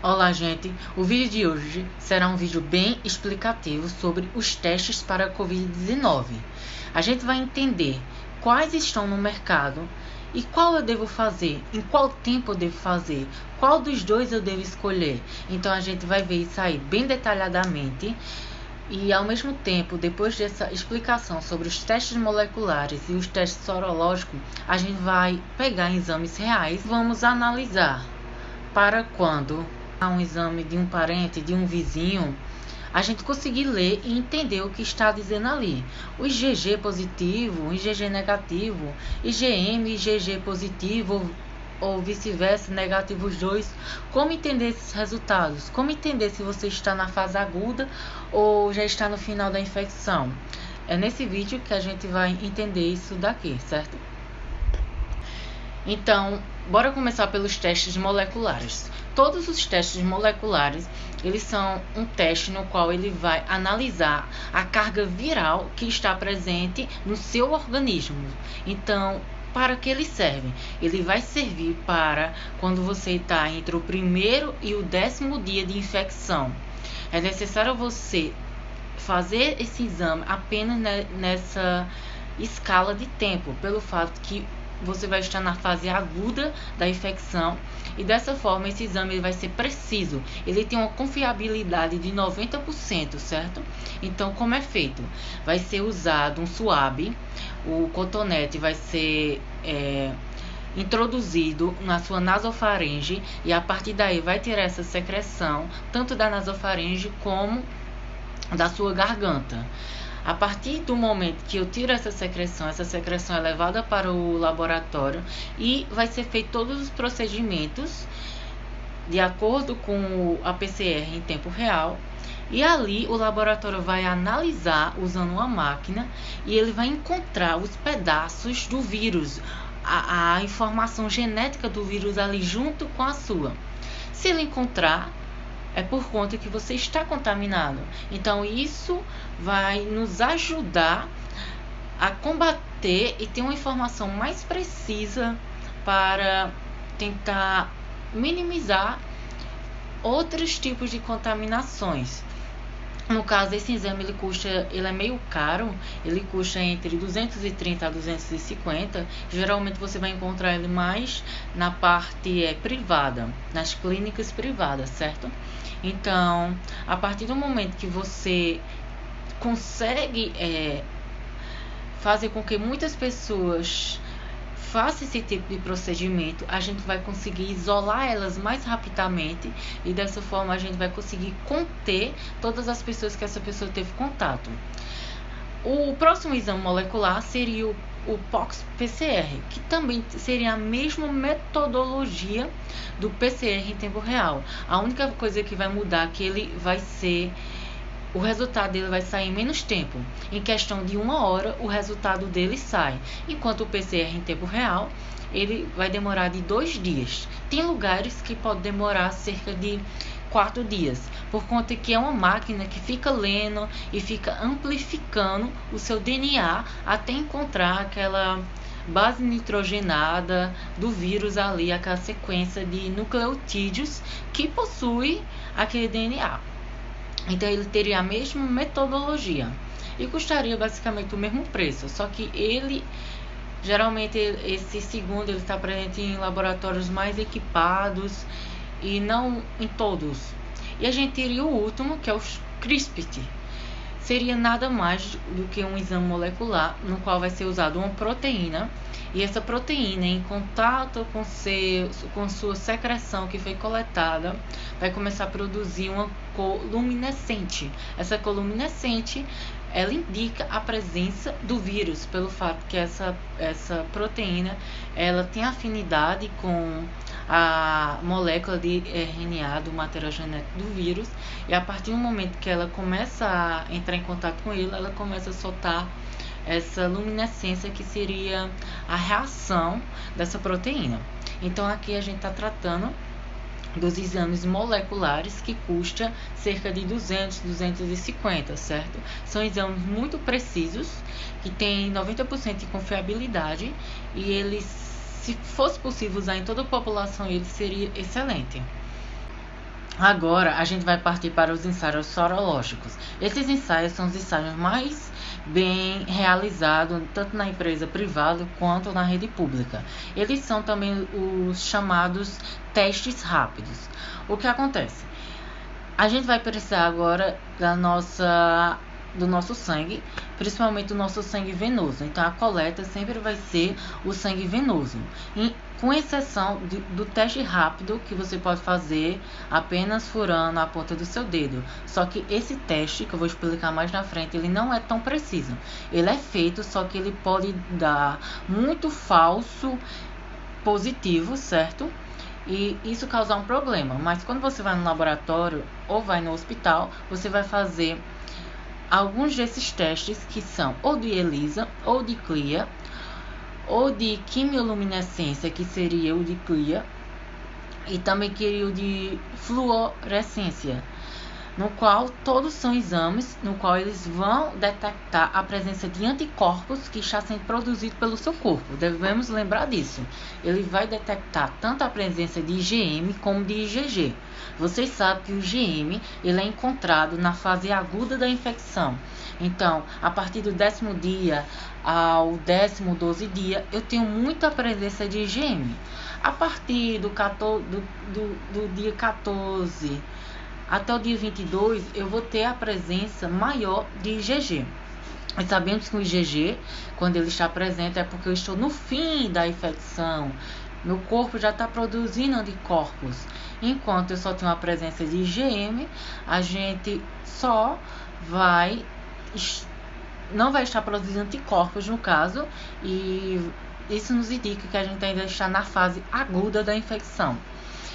Olá, gente! O vídeo de hoje será um vídeo bem explicativo sobre os testes para a Covid-19. A gente vai entender quais estão no mercado e qual eu devo fazer, em qual tempo eu devo fazer, qual dos dois eu devo escolher. Então a gente vai ver isso aí bem detalhadamente. E ao mesmo tempo, depois dessa explicação sobre os testes moleculares e os testes sorológicos, a gente vai pegar exames reais, vamos analisar para quando há um exame de um parente, de um vizinho, a gente conseguir ler e entender o que está dizendo ali. O IgG positivo, o IgG negativo, IgM, IgG positivo ou vice-versa, negativo os dois. Como entender esses resultados? Como entender se você está na fase aguda ou já está no final da infecção? É nesse vídeo que a gente vai entender isso daqui, certo? Então, bora começar pelos testes moleculares. Todos os testes moleculares, eles são um teste no qual ele vai analisar a carga viral que está presente no seu organismo. Então, para que ele serve? Ele vai servir para quando você está entre o primeiro e o 10º dia de infecção. É necessário você fazer esse exame apenas nessa escala de tempo, pelo fato que você vai estar na fase aguda da infecção e dessa forma esse exame vai ser preciso. Ele tem uma confiabilidade de 90%, certo? Então, como é feito? Vai ser usado um suave, o cotonete vai ser introduzido na sua nasofaringe e a partir daí vai ter essa secreção tanto da nasofaringe como da sua garganta. A partir do momento que eu tiro essa secreção é levada para o laboratório e vai ser feito todos os procedimentos de acordo com a PCR em tempo real. E ali o laboratório vai analisar usando uma máquina e ele vai encontrar os pedaços do vírus, a informação genética do vírus ali junto com a sua. Se ele encontrar, é por conta que você está contaminado. Então, isso vai nos ajudar a combater e ter uma informação mais precisa para tentar minimizar outros tipos de contaminações. No caso, esse exame ele é meio caro, ele custa entre 230 a 250. Geralmente você vai encontrar ele mais na parte privada, nas clínicas privadas, certo? Então, a partir do momento que você consegue fazer com que muitas pessoas faça esse tipo de procedimento, a gente vai conseguir isolar elas mais rapidamente e dessa forma a gente vai conseguir conter todas as pessoas que essa pessoa teve contato. O próximo exame molecular seria o POX-PCR, que também seria a mesma metodologia do PCR em tempo real. A única coisa que vai mudar é que ele vai ser... O resultado dele vai sair em menos tempo. Em questão de 1 hora, o resultado dele sai. Enquanto o PCR em tempo real, ele vai demorar de 2 dias. Tem lugares que pode demorar cerca de 4 dias. Por conta que é uma máquina que fica lendo e fica amplificando o seu DNA até encontrar aquela base nitrogenada do vírus ali, aquela sequência de nucleotídeos que possui aquele DNA. Então ele teria a mesma metodologia e custaria basicamente o mesmo preço, só que ele geralmente esse segundo ele está presente em laboratórios mais equipados e não em todos. E a gente teria o último, que é o CRISPR. Seria nada mais do que um exame molecular no qual vai ser usada uma proteína e essa proteína, em contato com sua secreção que foi coletada, vai começar a produzir uma cor luminescente. Essa cor luminescente, ela indica a presença do vírus, pelo fato que essa proteína ela tem afinidade com a molécula de RNA do material genético do vírus, e a partir do momento que ela começa a entrar em contato com ele, ela começa a soltar essa luminescência que seria a reação dessa proteína. Então aqui a gente está tratando dos exames moleculares que custa cerca de 200, 250, certo? São exames muito precisos, que têm 90% de confiabilidade e eles, se fosse possível usar em toda a população, ele seria excelente. Agora, a gente vai partir para os ensaios sorológicos. Esses ensaios são os ensaios mais bem realizados, tanto na empresa privada quanto na rede pública. Eles são também os chamados testes rápidos. O que acontece? A gente vai precisar agora do nosso sangue, principalmente do nosso sangue venoso. Então, a coleta sempre vai ser o sangue venoso, com exceção do teste rápido, que você pode fazer apenas furando a ponta do seu dedo. Só que esse teste, que eu vou explicar mais na frente, ele não é tão preciso. Ele é feito, só que ele pode dar muito falso positivo, certo? E isso causar um problema. Mas quando você vai no laboratório ou vai no hospital, você vai fazer alguns desses testes, que são ou de ELISA, ou de CLIA, ou de quimioluminescência, que seria o de CLIA, e também queria o de fluorescência, no qual todos são exames no qual eles vão detectar a presença de anticorpos que está sendo produzido pelo seu corpo. Devemos lembrar disso. Ele vai detectar tanto a presença de IgM como de IgG. Vocês sabem que o IgM ele é encontrado na fase aguda da infecção. Então, a partir do 10º dia ao 12º dia, eu tenho muita presença de IgM. A partir do dia 14 até o dia 22, eu vou ter a presença maior de IgG. E sabemos que o IgG, quando ele está presente, é porque eu estou no fim da infecção. Meu corpo já está produzindo anticorpos. Enquanto eu só tenho a presença de IgM, a gente não vai estar produzindo anticorpos, no caso, e isso nos indica que a gente ainda está na fase aguda da infecção.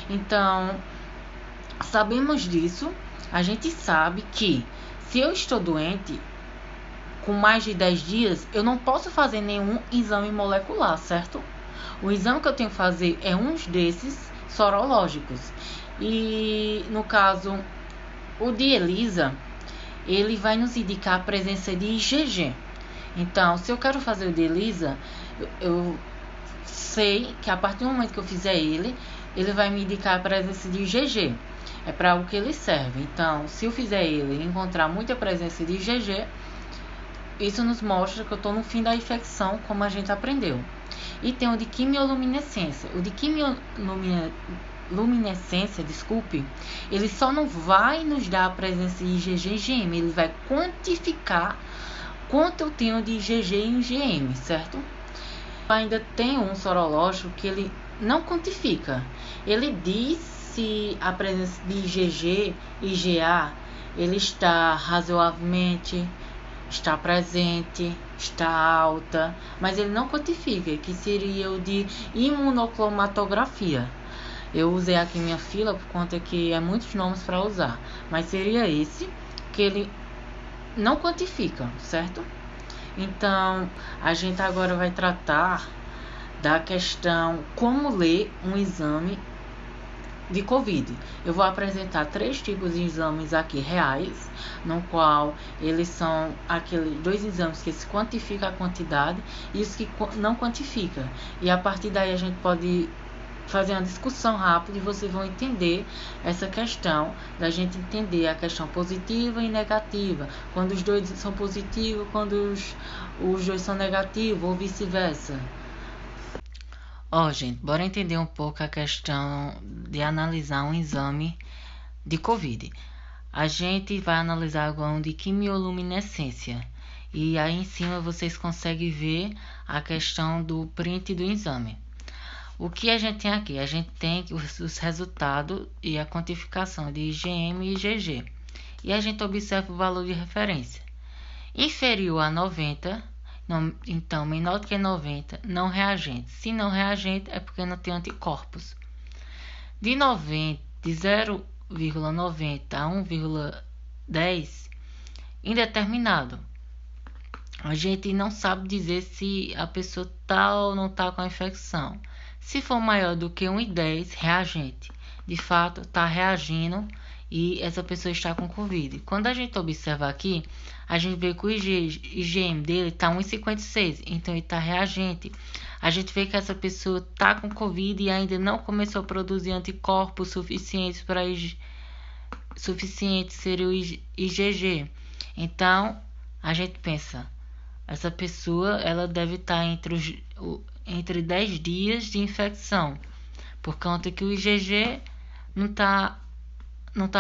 Então, sabemos disso. A gente sabe que se eu estou doente com mais de 10 dias, eu não posso fazer nenhum exame molecular, certo? O exame que eu tenho que fazer é um desses sorológicos. E no caso, o de ELISA, ele vai nos indicar a presença de IgG. Então, se eu quero fazer o de ELISA, eu sei que a partir do momento que eu fizer ele vai me indicar a presença de IgG. É para o que ele serve. Então, se eu fizer ele e encontrar muita presença de IgG, isso nos mostra que eu estou no fim da infecção, como a gente aprendeu. E tem o de quimioluminescência. O de quimioluminescência, ele só não vai nos dar a presença de IgG e IgM, ele vai quantificar quanto eu tenho de IgG e IgM, certo? Ainda tem um sorológico que ele não quantifica. Ele diz se a presença de IgG e IgA ele está razoavelmente, está presente, está alta, mas ele não quantifica, que seria o de imunocromatografia. Eu usei aqui minha fila por conta que é muitos nomes para usar, mas seria esse que ele não quantifica, certo? Então, a gente agora vai tratar da questão como ler um exame de Covid. Eu vou apresentar 3 tipos de exames aqui reais, no qual eles são aqueles 2 exames que se quantifica a quantidade e os que não quantifica. E a partir daí a gente pode fazer uma discussão rápida e vocês vão entender essa questão, da gente entender a questão positiva e negativa, quando os dois são positivos, quando os dois são negativos ou vice-versa. Gente, bora entender um pouco a questão de analisar um exame de Covid. A gente vai analisar agora um de quimioluminescência. E aí em cima vocês conseguem ver a questão do print do exame. O que a gente tem aqui? A gente tem os resultados e a quantificação de IgM e IgG. E a gente observa o valor de referência. Inferior a 90, então menor do que 90, não reagente. Se não reagente, é porque não tem anticorpos. De 0,90 a 1,10, indeterminado. A gente não sabe dizer se a pessoa está ou não está com a infecção. Se for maior do que 1,10, reagente. De fato, está reagindo e essa pessoa está com Covid. Quando a gente observa aqui, a gente vê que o IgM dele está 1,56, então ele está reagente. A gente vê que essa pessoa está com Covid e ainda não começou a produzir anticorpos suficientes suficiente seria o IgG. Então, a gente pensa, essa pessoa ela deve estar entre 10 dias de infecção, por conta que o IgG não tá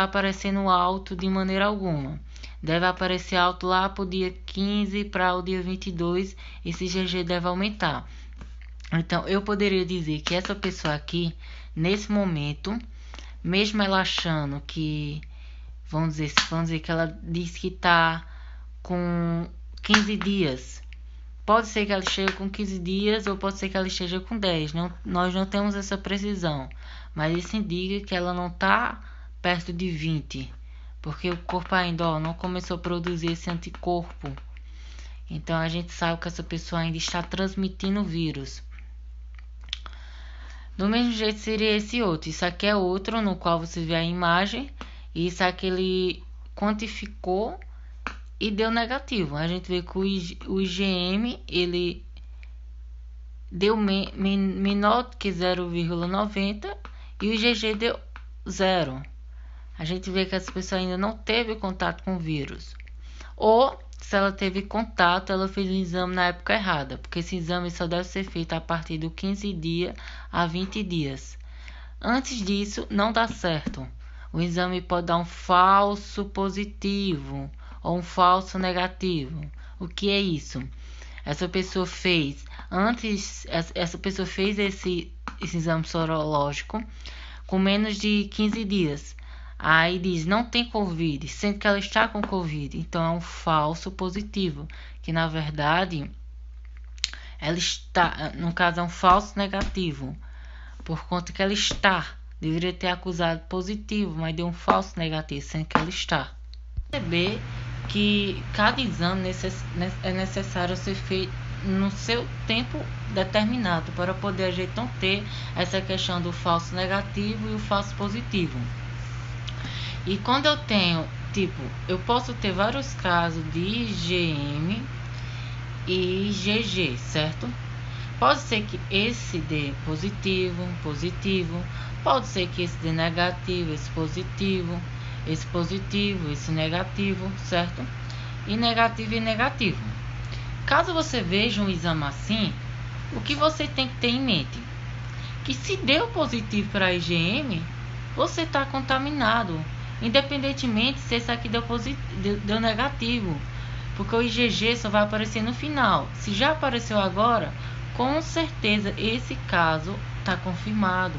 aparecendo alto de maneira alguma. Deve aparecer alto lá para o dia 15 para o dia 22, esse IgG deve aumentar. Então, eu poderia dizer que essa pessoa aqui, nesse momento, mesmo ela achando que, vamos dizer que ela diz que está com 15 dias. Pode ser que ela esteja com 15 dias ou pode ser que ela esteja com 10. Nós não temos essa precisão, mas isso indica que ela não está perto de 20, porque o corpo ainda não começou a produzir esse anticorpo. Então a gente sabe que essa pessoa ainda está transmitindo o vírus. Do mesmo jeito seria esse outro. Isso aqui é outro no qual você vê a imagem. E isso aqui ele quantificou e deu negativo. A gente vê que o IgM ele deu menor que 0,90 e o IgG deu 0. A gente vê que essa pessoa ainda não teve contato com o vírus. Ou, se ela teve contato, ela fez o exame na época errada, porque esse exame só deve ser feito a partir do 15 dias a 20 dias. Antes disso, não dá certo. O exame pode dar um falso positivo ou um falso negativo. O que é isso? Essa pessoa fez esse exame sorológico com menos de 15 dias. Aí diz, não tem Covid, sendo que ela está com Covid. Então é um falso positivo, que na verdade ela está, no caso é um falso negativo, por conta que ela está. Deveria ter acusado positivo, mas deu um falso negativo, sendo que ela está. Perceber que cada exame é necessário ser feito no seu tempo determinado, para poder a gente não ter essa questão do falso negativo e o falso positivo. E quando eu tenho, eu posso ter vários casos de IgM e IgG, certo? Pode ser que esse dê positivo, pode ser que esse dê negativo, esse positivo, esse negativo, certo? E negativo. Caso você veja um exame assim, o que você tem que ter em mente? Que se deu positivo para IgM, você está contaminado. Independentemente se esse aqui deu negativo, porque o IgG só vai aparecer no final. Se já apareceu agora, com certeza esse caso está confirmado.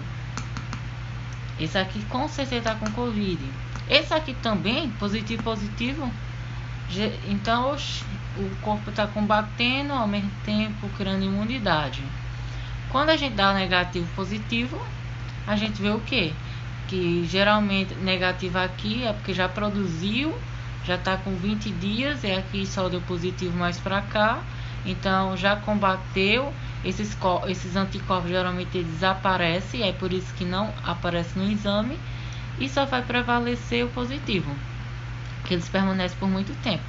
Esse aqui com certeza está com Covid. Esse aqui também, positivo. Então o corpo está combatendo, ao mesmo tempo criando imunidade. Quando a gente dá negativo positivo, a gente vê o quê? Que geralmente negativo aqui é porque já produziu, já está com 20 dias, e aqui só deu positivo mais para cá, então já combateu, esses anticorpos geralmente eles desaparecem, é por isso que não aparece no exame, e só vai prevalecer o positivo, que eles permanecem por muito tempo.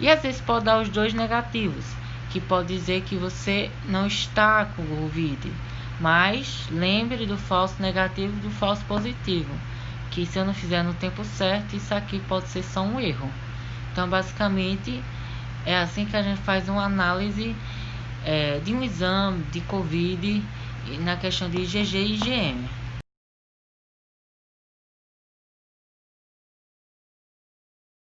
E às vezes pode dar os dois negativos, que pode dizer que você não está com Covid. Mas lembre do falso negativo e do falso positivo, que se eu não fizer no tempo certo, isso aqui pode ser só um erro. Então basicamente é assim que a gente faz uma análise de um exame de Covid na questão de IgG e IgM.